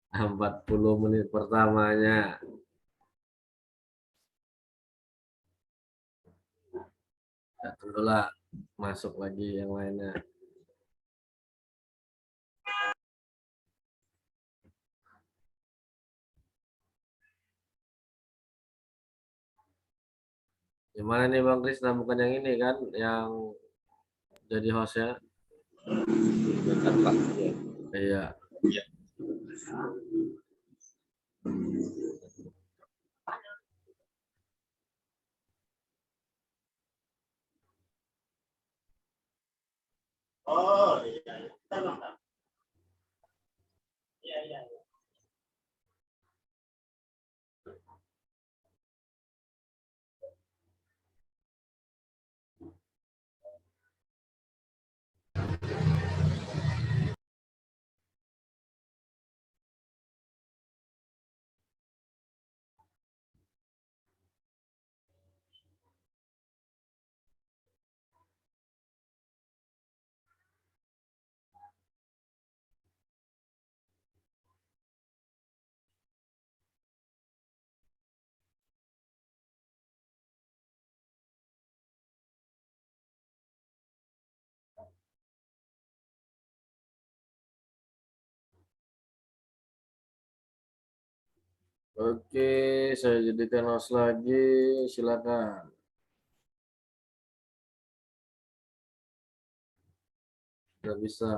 40 menit pertamanya. Ya, tunggulah masuk lagi yang lainnya. Gimana nih Bang Krisna, bukan yang ini kan yang jadi hostnya? Bentar, Pak. Iya. Iya. Oh, iya. Iya, iya. Oke, saya jadikan host lagi. Silakan. Sudah bisa.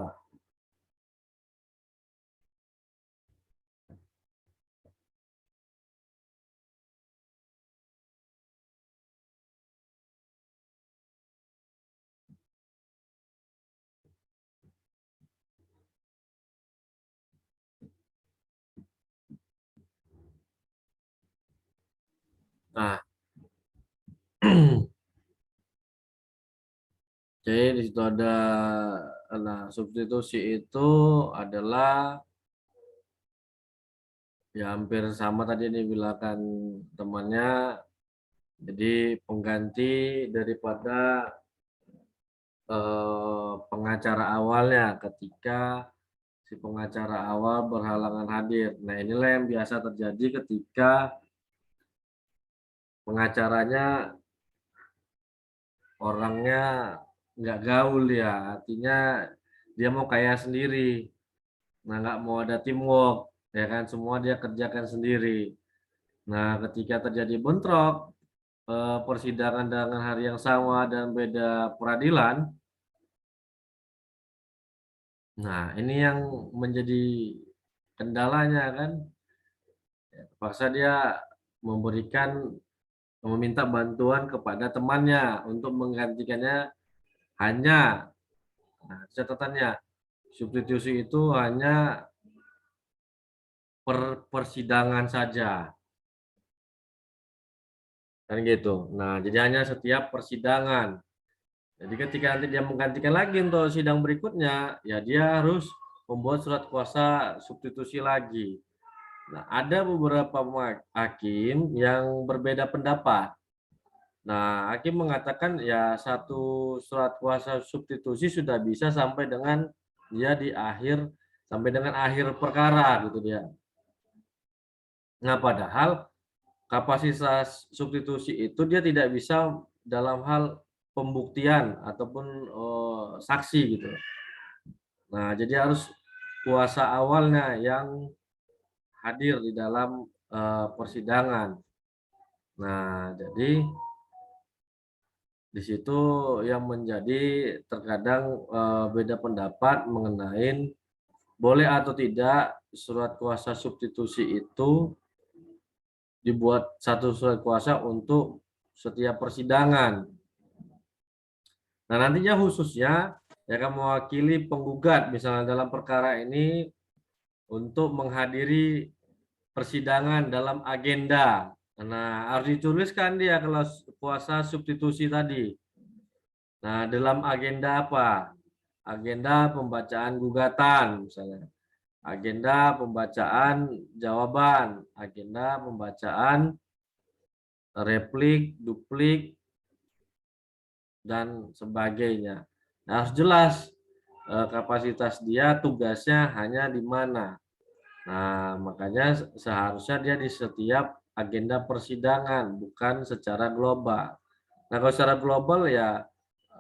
Nah, jadi di situ ada, nah substitusi itu adalah ya hampir sama tadi yang dibilangkan temannya. Jadi pengganti daripada pengacara awalnya ketika si pengacara awal berhalangan hadir. Nah, inilah yang biasa terjadi ketika pengacaranya orangnya nggak gaul ya, artinya dia mau kaya sendiri. Nah, nggak mau ada teamwork, ya kan? Semua dia kerjakan sendiri. Nah, ketika terjadi bentrok persidangan dengan hari yang sama dan beda peradilan, nah ini yang menjadi kendalanya kan. Ya, terpaksa dia meminta bantuan kepada temannya untuk menggantikannya hanya, nah, catatannya substitusi itu hanya per persidangan saja kan gitu. Nah, jadi hanya setiap persidangan. Jadi ketika nanti dia menggantikan lagi untuk sidang berikutnya, ya dia harus membuat surat kuasa substitusi lagi. Nah, ada beberapa hakim yang berbeda pendapat. Nah, hakim mengatakan ya satu surat kuasa substitusi sudah bisa sampai dengan dia di akhir, sampai dengan akhir perkara gitu dia. Nah, padahal kapasitas substitusi itu dia tidak bisa dalam hal pembuktian ataupun saksi gitu. Nah, jadi harus kuasa awalnya yang hadir di dalam persidangan. Nah, jadi di situ yang menjadi terkadang beda pendapat mengenai boleh atau tidak surat kuasa substitusi itu dibuat satu surat kuasa untuk setiap persidangan. Nah, nantinya khususnya yang akan mewakili penggugat misalnya dalam perkara ini untuk menghadiri persidangan dalam agenda. Nah, harus dituliskan dia kalau kuasa substitusi tadi. Nah, dalam agenda apa? Agenda pembacaan gugatan misalnya. Agenda pembacaan jawaban, agenda pembacaan replik, duplik, dan sebagainya. Nah, harus jelas kapasitas dia, tugasnya hanya di mana. Nah, makanya seharusnya dia di setiap agenda persidangan, bukan secara global. Nah, kalau secara global ya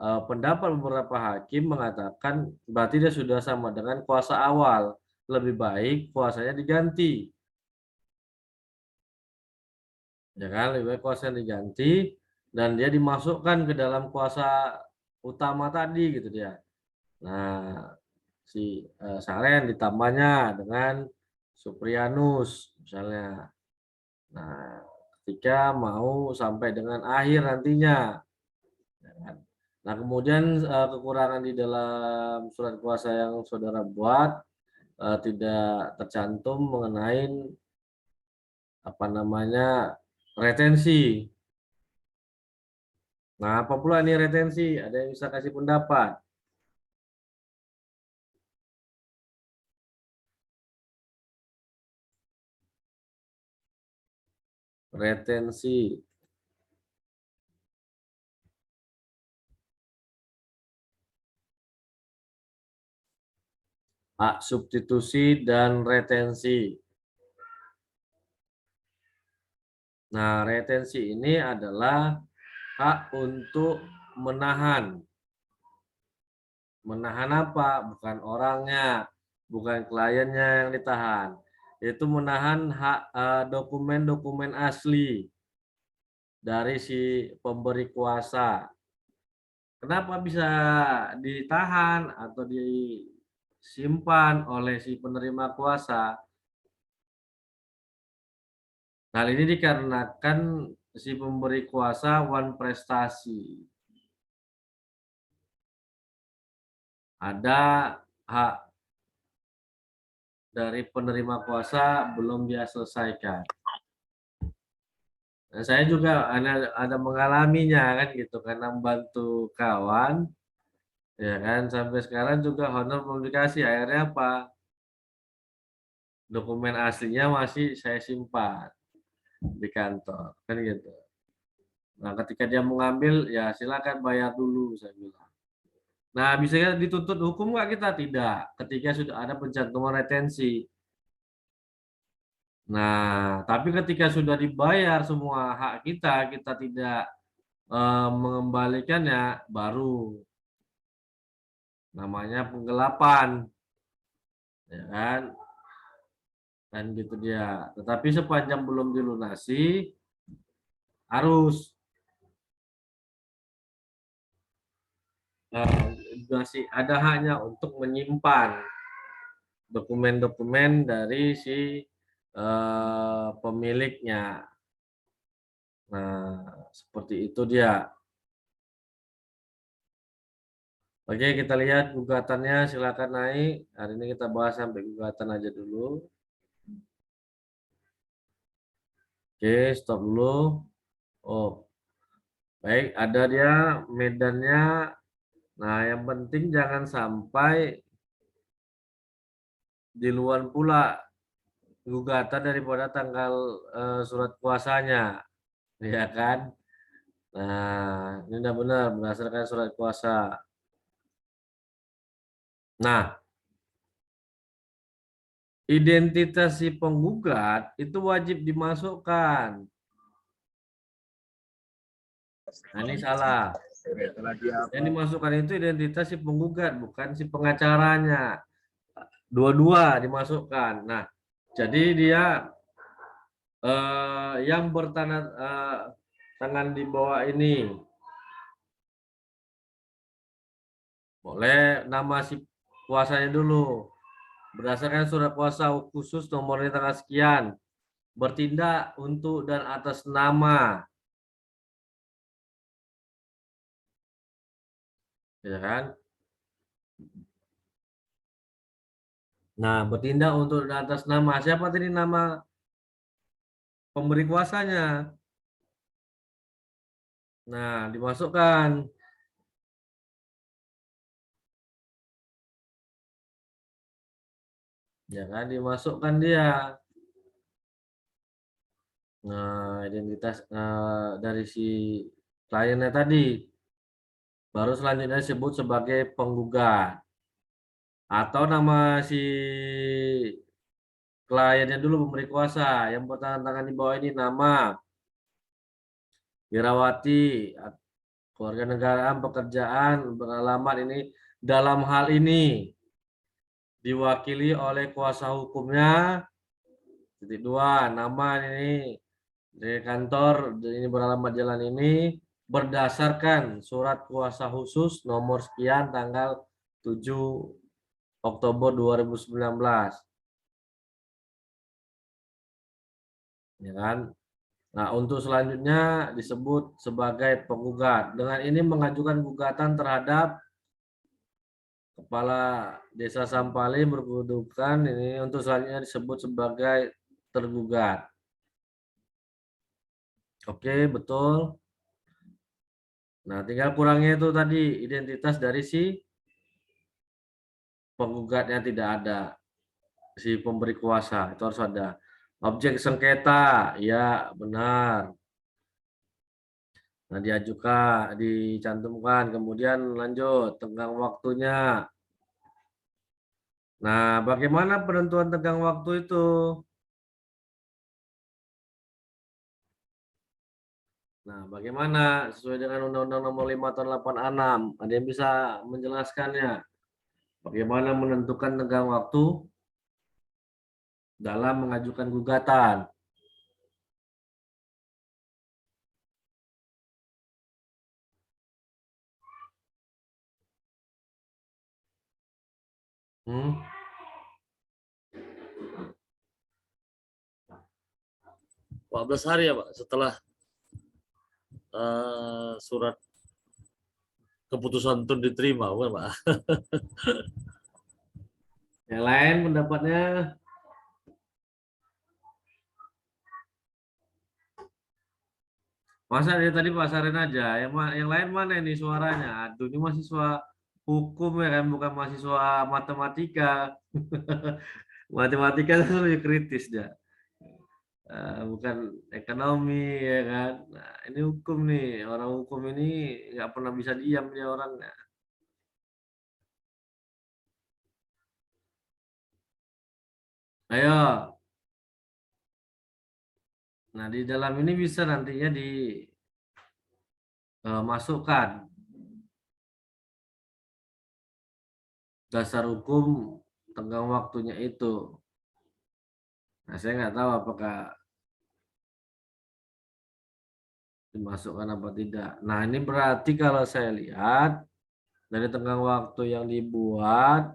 pendapat beberapa hakim mengatakan berarti dia sudah sama dengan kuasa awal. Lebih baik kuasanya diganti. Ya kan, lebih baik kuasanya diganti dan dia dimasukkan ke dalam kuasa utama tadi gitu dia. Nah, si Saren ditambahnya dengan Suprianus misalnya. Nah, ketika mau sampai dengan akhir nantinya, ya kan. Nah, kemudian kekurangan di dalam surat kuasa yang saudara buat tidak tercantum mengenai apa namanya retensi. Nah, apa pula ini retensi? Ada yang bisa kasih pendapat? Retensi, hak substitusi dan retensi. Nah, retensi ini adalah hak untuk menahan. Menahan apa? Bukan orangnya, bukan kliennya yang ditahan. Itu menahan hak dokumen-dokumen asli dari si pemberi kuasa. Kenapa bisa ditahan atau disimpan oleh si penerima kuasa? Hal ini dikarenakan si pemberi kuasa wan prestasi. Ada hak dari penerima kuasa belum dia selesaikan. Nah, saya juga ada mengalaminya kan gitu karena membantu kawan ya kan sampai sekarang juga honor belum dikasih. Akhirnya apa? Dokumen aslinya masih saya simpan di kantor kan gitu. Nah, ketika dia mau ngambil ya silakan bayar dulu saya bilang. Nah, bisa dituntut hukum nggak kita? Tidak. Ketika sudah ada pencantuman retensi. Nah, tapi ketika sudah dibayar semua hak kita, kita tidak mengembalikannya, baru namanya penggelapan, ya kan? Dan gitu dia. Tetapi sepanjang belum dilunasi, harus masih ada haknya untuk menyimpan dokumen-dokumen dari si pemiliknya. Nah, seperti itu dia. Oke, kita lihat gugatannya, silakan naik. Hari ini kita bahas sampai gugatan aja dulu. Oke, stop dulu. Oh, baik, ada dia medannya. Nah, yang penting jangan sampai di luar pula gugatan daripada tanggal surat kuasanya, ya kan? Nah, ini udah benar berdasarkan surat kuasa. Nah, identitas si penggugat itu wajib dimasukkan. Nah, ini salah. Yang dimasukkan itu identitas si penggugat, bukan si pengacaranya. Dua-dua dimasukkan. Nah, jadi dia yang bertanda tangan di bawah ini boleh nama si kuasanya dulu. Berdasarkan surat kuasa khusus nomornya tanggal sekian, bertindak untuk dan atas nama, ya kan? Nah, bertindak untuk dan atas nama siapa tadi nama pemberi kuasanya? Nah, dimasukkan, ya kan? Dimasukkan dia. Nah, identitas dari si kliennya tadi, baru selanjutnya disebut sebagai penggugat. Atau nama si kliennya dulu, pemberi kuasa. Yang bertangan di bawah ini nama, Wirawati, keluarga negaraan, pekerjaan, beralamat ini, dalam hal ini diwakili oleh kuasa hukumnya. Titik 2, nama ini dari kantor, ini beralamat jalan ini berdasarkan surat kuasa khusus nomor sekian tanggal 7 Oktober 2019. Ya kan? Nah, untuk selanjutnya disebut sebagai penggugat. Dengan ini mengajukan gugatan terhadap Kepala Desa Sampali berkedudukan, ini untuk selanjutnya disebut sebagai tergugat. Oke, betul. Nah, tinggal kurangnya itu tadi identitas dari si penggugatnya tidak ada, si pemberi kuasa itu harus ada. Objek sengketa, ya benar. Nah, diajukan, dicantumkan, kemudian lanjut tenggang waktunya. Nah, bagaimana penentuan tenggang waktu itu? Nah, bagaimana sesuai dengan Undang-Undang Nomor 5 Tahun 86? Ada yang bisa menjelaskannya? Bagaimana menentukan tenggang waktu dalam mengajukan gugatan? Hmm? 14 hari ya Pak, setelah surat keputusan itu diterima, bukan Pak? Yang lain pendapatnya? Masa dari tadi pasarin aja, yang lain mana ini suaranya? Aduh, ini mahasiswa hukum ya kan, bukan mahasiswa matematika. Matematika itu lebih kritis dia. Bukan ekonomi ya kan. Nah, ini hukum nih, orang hukum ini nggak pernah bisa diam dia orangnya. Ayo, nah di dalam ini bisa nantinya dimasukkan dasar hukum tenggang waktunya itu. Nah, saya nggak tahu apakah dimasukkan apa tidak. Nah, ini berarti kalau saya lihat dari tenggang waktu yang dibuat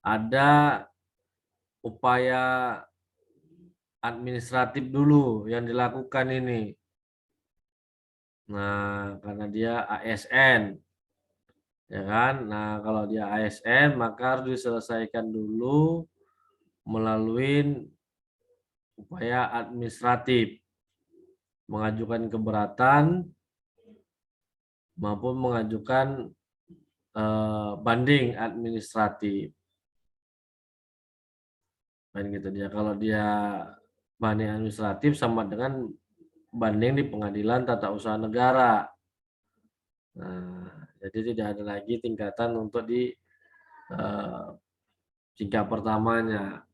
ada upaya administratif dulu yang dilakukan ini. Nah, karena dia ASN, ya kan? Nah, kalau dia ASN maka harus diselesaikan dulu melalui upaya administratif, mengajukan keberatan maupun mengajukan banding administratif. Kan gitu dia. Kalau dia banding administratif sama dengan banding di Pengadilan Tata Usaha Negara. Nah, jadi tidak ada lagi tingkatan untuk di tingkat pertamanya.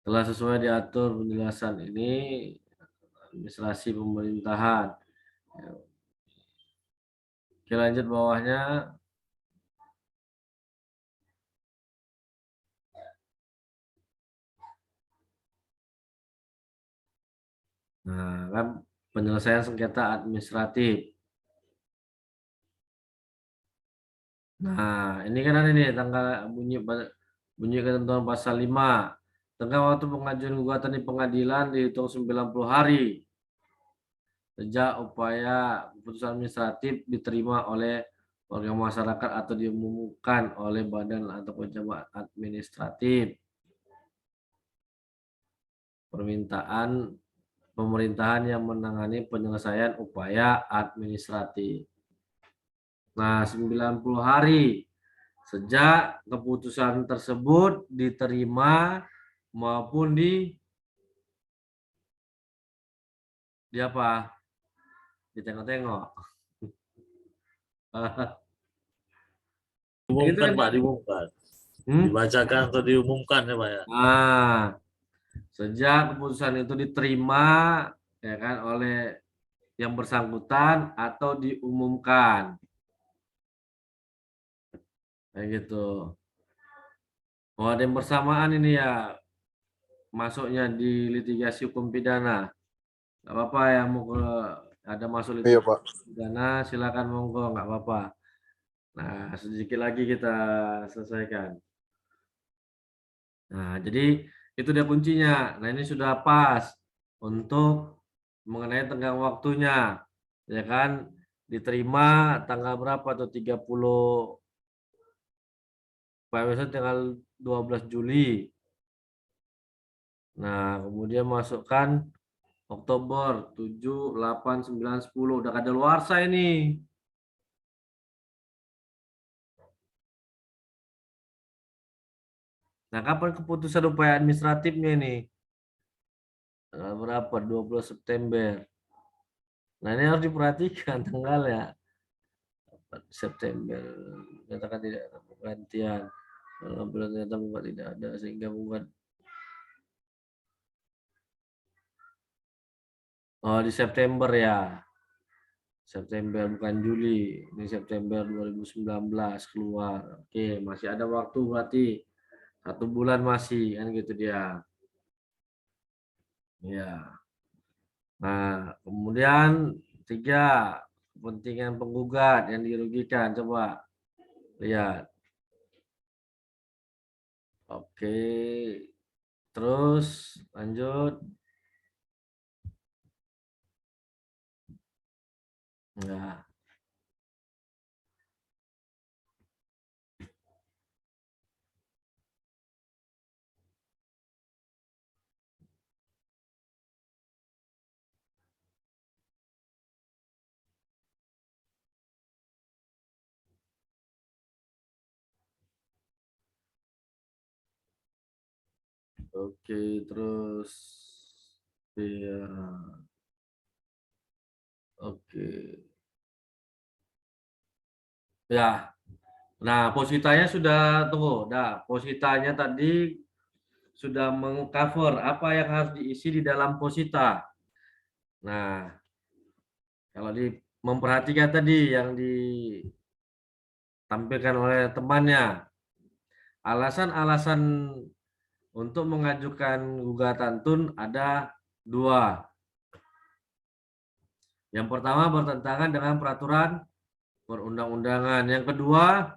Telah sesuai diatur penjelasan ini administrasi pemerintahan. Oke, lanjut bawahnya. Nah, kan penyelesaian sengketa administratif. Nah, ini kan ada nih tanggal bunyi ketentuan pasal 5. Tenggang waktu pengajuan gugatan di pengadilan dihitung 90 hari sejak upaya keputusan administratif diterima oleh warga masyarakat atau diumumkan oleh badan atau pejabat administratif. Pemerintahan yang menangani penyelesaian upaya administratif. Nah, 90 hari sejak keputusan tersebut diterima maupun di apa? Ditengok-tengok. Itu Diumumkan kan Pak, diumumkan. Dibacakan atau diumumkan ya Pak ya. Nah, sejak keputusan itu diterima ya kan oleh yang bersangkutan atau diumumkan. Kayak gitu. Oh, ada yang bersamaan ini ya masuknya di litigasi hukum pidana. Nggak apa-apa yang mau ada masuk Iya, litigasi Pak. pidana, silakan monggo, nggak apa-apa. Nah, sedikit lagi kita selesaikan. Nah, jadi itu dia kuncinya. Nah, ini sudah pas untuk mengenai tenggang waktunya. Ya kan? Diterima tanggal berapa tuh? 30 Pak Wilson tanggal 12 Juli. Nah, kemudian masukkan Oktober 7, 8, 9, 10. Udah kadaluarsa ini. Nah, kapan keputusan upaya administratifnya ini? Tanggal berapa? 20 September. Nah, ini harus diperhatikan tanggal ya. September. Nyatakan tidak ada penggantian. Kalau ternyata membuat tidak ada sehingga membuat di September ya. September bukan Juli. Ini September 2019 keluar. Oke, masih ada waktu berarti 1 bulan masih kan gitu dia. Ya. Nah, kemudian 3, kepentingan penggugat yang dirugikan. Coba lihat. Oke. Terus lanjut. Nah, oke, terus ya, oke. Ya. Nah, positanya sudah tunggu. Nah, positanya tadi sudah mengcover apa yang harus diisi di dalam posita. Nah, kalau memperhatikan tadi yang ditampilkan oleh temannya, alasan-alasan untuk mengajukan gugatan tun ada 2. Yang pertama bertentangan dengan peraturan perundang-undangan. Yang kedua,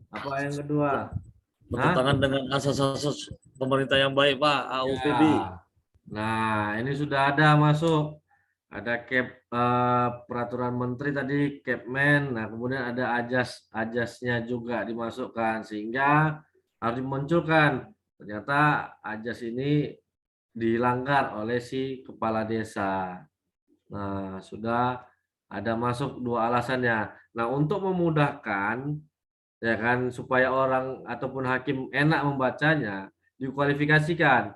apa yang kedua? Bertentangan dengan asas-asas pemerintah yang baik Pak, AUPB. Ya. Nah, ini sudah ada masuk. Ada peraturan menteri tadi, Kepmen. Nah, kemudian ada ajasnya juga dimasukkan sehingga harus dimunculkan. Ternyata ajas ini dilanggar oleh si kepala desa. Nah, sudah ada masuk 2 alasannya. Nah, untuk memudahkan ya kan supaya orang ataupun hakim enak membacanya, dikualifikasikan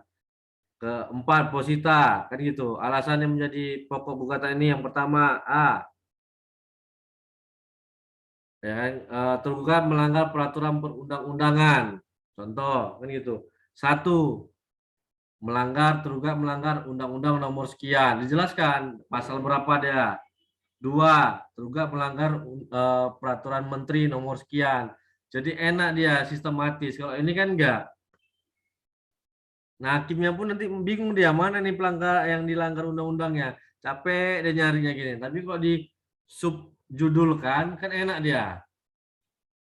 ke 4 posita kan gitu. Alasan yang menjadi pokok gugatan ini yang pertama A, ya kan, tergugat melanggar peraturan perundang-undangan. Contoh kan gitu. 1, tergugat melanggar undang-undang nomor sekian. Dijelaskan pasal berapa dia. 2, tergugat melanggar peraturan menteri nomor sekian. Jadi enak dia sistematis. Kalau ini kan enggak. Nah, hakimnya pun nanti bingung dia mana nih pelanggar yang dilanggar undang-undangnya. Capek dia nyarinya gini. Tapi kok di subjudulkan kan enak dia.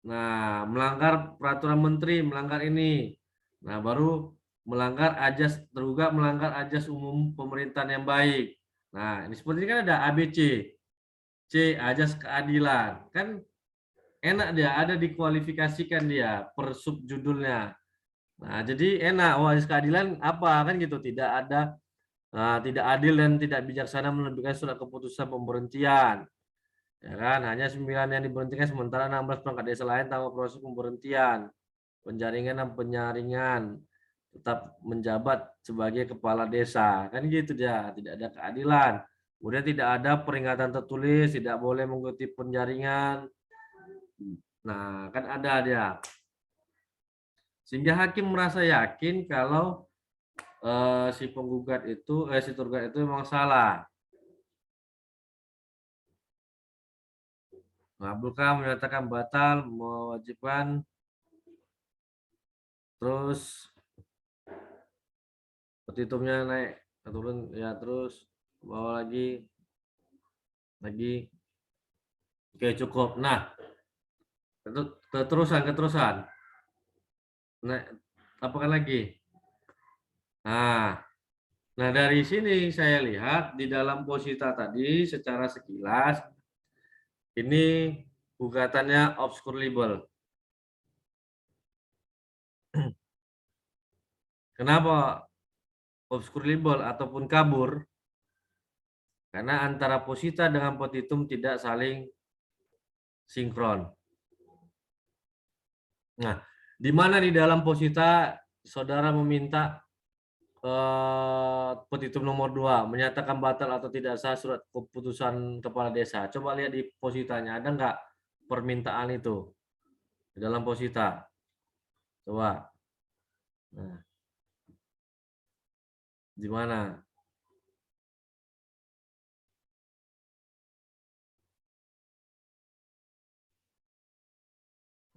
Nah, melanggar peraturan menteri, melanggar ini. Nah, baru melanggar ajas tergugat melanggar ajas umum pemerintahan yang baik. Nah, ini seperti ini kan ada ABC. C, ajas keadilan. Kan enak dia, ada dikualifikasikan dia per subjudulnya. Nah, jadi enak. Oh, ajas keadilan apa kan gitu. Tidak adil dan tidak bijaksana menerbitkan surat keputusan pemberhentian. Ya kan, hanya 9 yang diberhentikan sementara 16 perangkat desa lain tanpa proses pemberhentian, penjaringan dan penyaringan tetap menjabat sebagai kepala desa. Kan gitu dia, tidak ada keadilan. Kemudian tidak ada peringatan tertulis, tidak boleh mengikuti penjaringan. Nah, kan ada dia. Sehingga hakim merasa yakin kalau si penggugat itu, si tergugat itu memang salah. Mengabulkan, menyatakan batal, mewajibkan, terus petitumnya naik turun ya, terus bawa lagi. Oke, cukup. Nah, keterusan. Nah, apakan lagi? Nah, dari sini saya lihat di dalam posita tadi secara sekilas ini gugatannya obscurable. Kenapa obscurable ataupun kabur? Karena antara posita dengan petitum tidak saling sinkron. Nah, di mana di dalam posita saudara meminta petitum nomor 2 menyatakan batal atau tidak sah surat keputusan kepala desa. Coba lihat di positanya, ada nggak permintaan itu di dalam posita? Coba. Nah, di mana?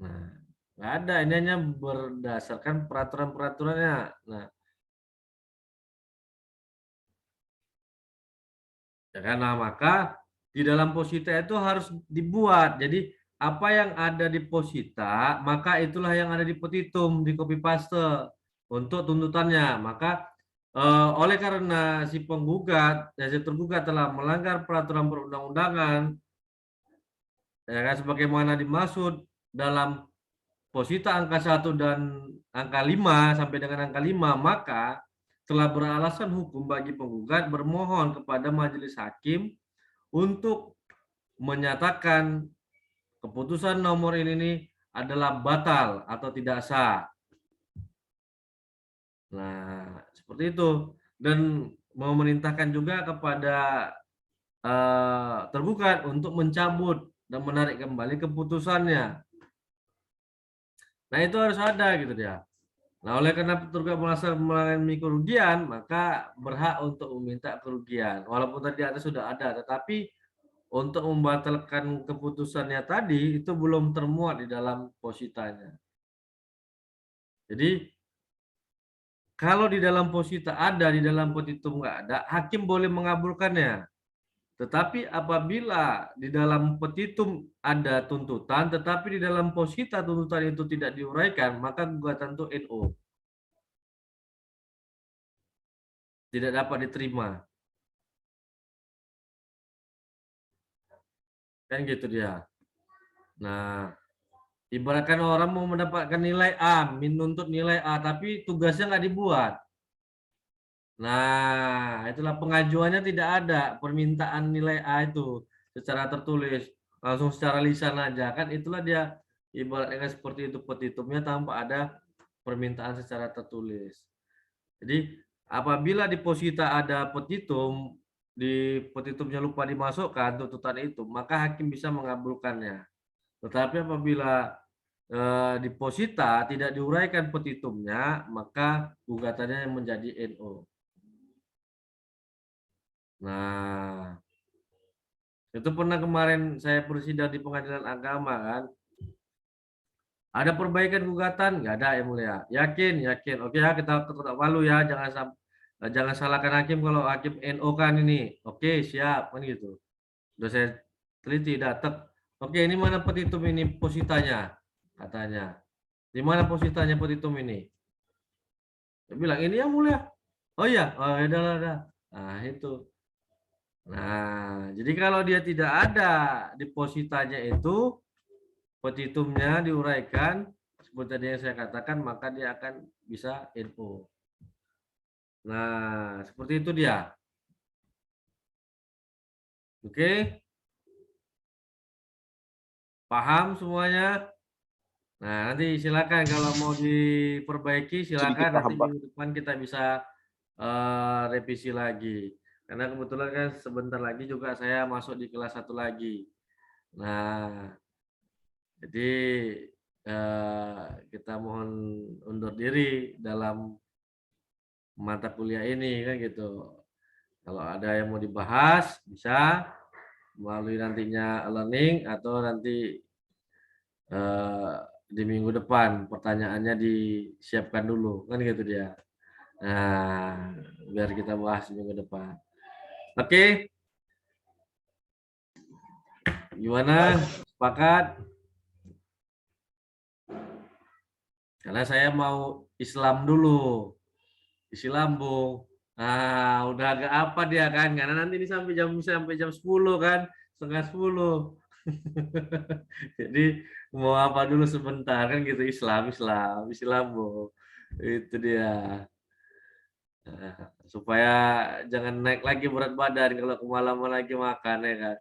Nah, nggak ada. Ini hanya berdasarkan peraturan-peraturannya. Nah, ya kan? Nah, maka di dalam posita itu harus dibuat. Jadi apa yang ada di posita, maka itulah yang ada di petitum, di copy paste untuk tuntutannya. Maka oleh karena si penggugat, si tergugat telah melanggar peraturan perundang-undangan, ya kan, sebagaimana dimaksud dalam posita angka 1 dan angka 5 sampai dengan angka 5, maka telah beralasan hukum bagi penggugat bermohon kepada majelis hakim untuk menyatakan keputusan nomor ini adalah batal atau tidak sah. Nah, seperti itu. Dan memerintahkan juga kepada tergugat untuk mencabut dan menarik kembali keputusannya. Nah, itu harus ada gitu dia. Nah, oleh karena tergugat merasa mengalami kerugian, maka berhak untuk meminta kerugian. Walaupun tadi ada sudah ada, tetapi untuk membatalkan keputusannya tadi itu belum termuat di dalam positanya. Jadi kalau di dalam posita ada, di dalam petitum nggak ada, hakim boleh mengabulkannya. Tetapi apabila di dalam petitum ada tuntutan, tetapi di dalam posita tuntutan itu tidak diuraikan, maka gugatan itu NO. Tidak dapat diterima. Kan gitu dia. Nah, ibaratkan orang mau mendapatkan nilai A, menuntut nilai A, tapi tugasnya nggak dibuat. Nah, itulah pengajuannya tidak ada permintaan nilai A itu secara tertulis, langsung secara lisan aja kan, itulah dia ibaratnya seperti itu petitumnya tanpa ada permintaan secara tertulis. Jadi apabila di posita ada petitum, di petitumnya lupa dimasukkan tuntutan itu, maka hakim bisa mengabulkannya. Tetapi apabila di posita tidak diuraikan petitumnya, maka gugatannya menjadi NO. Nah, itu pernah kemarin saya persidang di pengadilan agama kan. Ada perbaikan gugatan? Nggak ada, yang mulia. Yakin? Yakin. Oke ya, kita ketok palu ya. Jangan salahkan hakim kalau hakim NO kan ini. Oke, siap. Kan gitu. Udah saya teliti, datek. Oke, ini mana petitum ini positanya? Katanya. Di mana positanya petitum ini? Dia bilang, ini yang mulia. Oh iya, oh, ya udah. Nah, itu. Nah, jadi kalau dia tidak ada di positanya itu, petitumnya diuraikan, seperti tadi yang saya katakan, maka dia akan bisa NO. Nah, seperti itu dia. Oke, paham semuanya? Nah, nanti silakan kalau mau diperbaiki, Sedikit silakan nanti paham, Pak. minggu depan kita bisa revisi lagi. Karena kebetulan kan sebentar lagi juga saya masuk di kelas 1 lagi. Nah, Jadi kita mohon undur diri dalam mata kuliah ini kan gitu. Kalau ada yang mau dibahas bisa melalui nantinya learning atau nanti di minggu depan pertanyaannya disiapkan dulu kan gitu dia. Nah, biar kita bahas minggu depan. Oke, gimana? Sepakat? Karena saya mau Islam dulu, isi lambung. Nah, udah agak apa dia kan? Karena nanti ini sampai jam 10 kan, setengah 10. Jadi mau apa dulu sebentar kan gitu Islam, isi lambung. Itu dia. Nah, supaya jangan naik lagi berat badan kalau kemalaman lagi makan ya kan.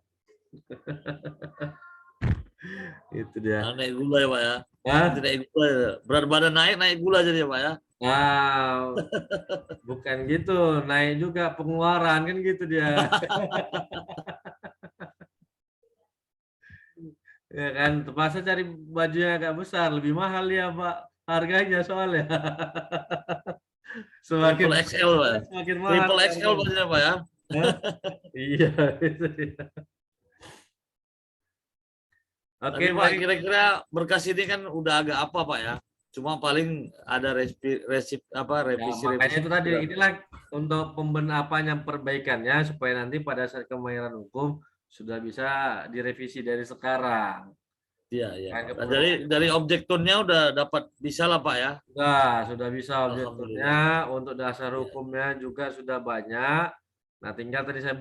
Itu dia. Nah, naik gula ya Pak ya. Hah? Nanti naik gula ya. Berat badan naik, naik gula jadi ya Pak ya. Nah, bukan gitu, naik juga pengeluaran kan gitu dia. Ya kan, terpaksa cari baju yang agak besar, lebih mahal ya Pak harganya soalnya. Semakin Triple XL Pak ya. semakin mahal Triple XL harganya. berarti ya Pak ya. Hah? Iya, itu dia. Oke, Tapi Pak baik. kira-kira berkas ini kan udah agak apa Pak ya. Cuma paling ada Ya, makanya revisi-revisi. itu tadi, inilah untuk perbaikannya supaya nanti pada saat kemahiran hukum sudah bisa direvisi dari sekarang. Iya, iya. Kan Nah, dari objek tonnya udah dapat bisa lah Pak ya. sudah bisa objeknya, untuk dasar Iya. hukumnya juga sudah banyak. Nah, tinggal tadi saya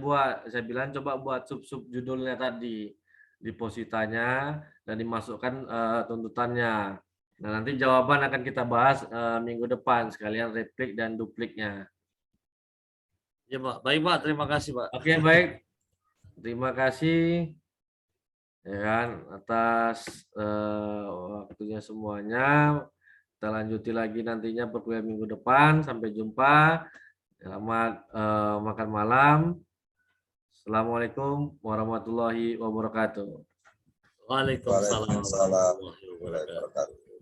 bilang coba buat sub judulnya tadi, depositanya dan dimasukkan tuntutannya. Nah, nanti jawaban akan kita bahas minggu depan sekalian replik dan dupliknya. Ya Pak. Baik Pak, terima kasih Pak. Oke, baik. Terima kasih ya kan atas waktunya semuanya. Kita lanjuti lagi nantinya perkuliahan minggu depan. Sampai jumpa. Selamat makan malam. Assalamualaikum warahmatullahi wabarakatuh. Waalaikumsalam Waalaikumsalam warahmatullahi wabarakatuh. wabarakatuh.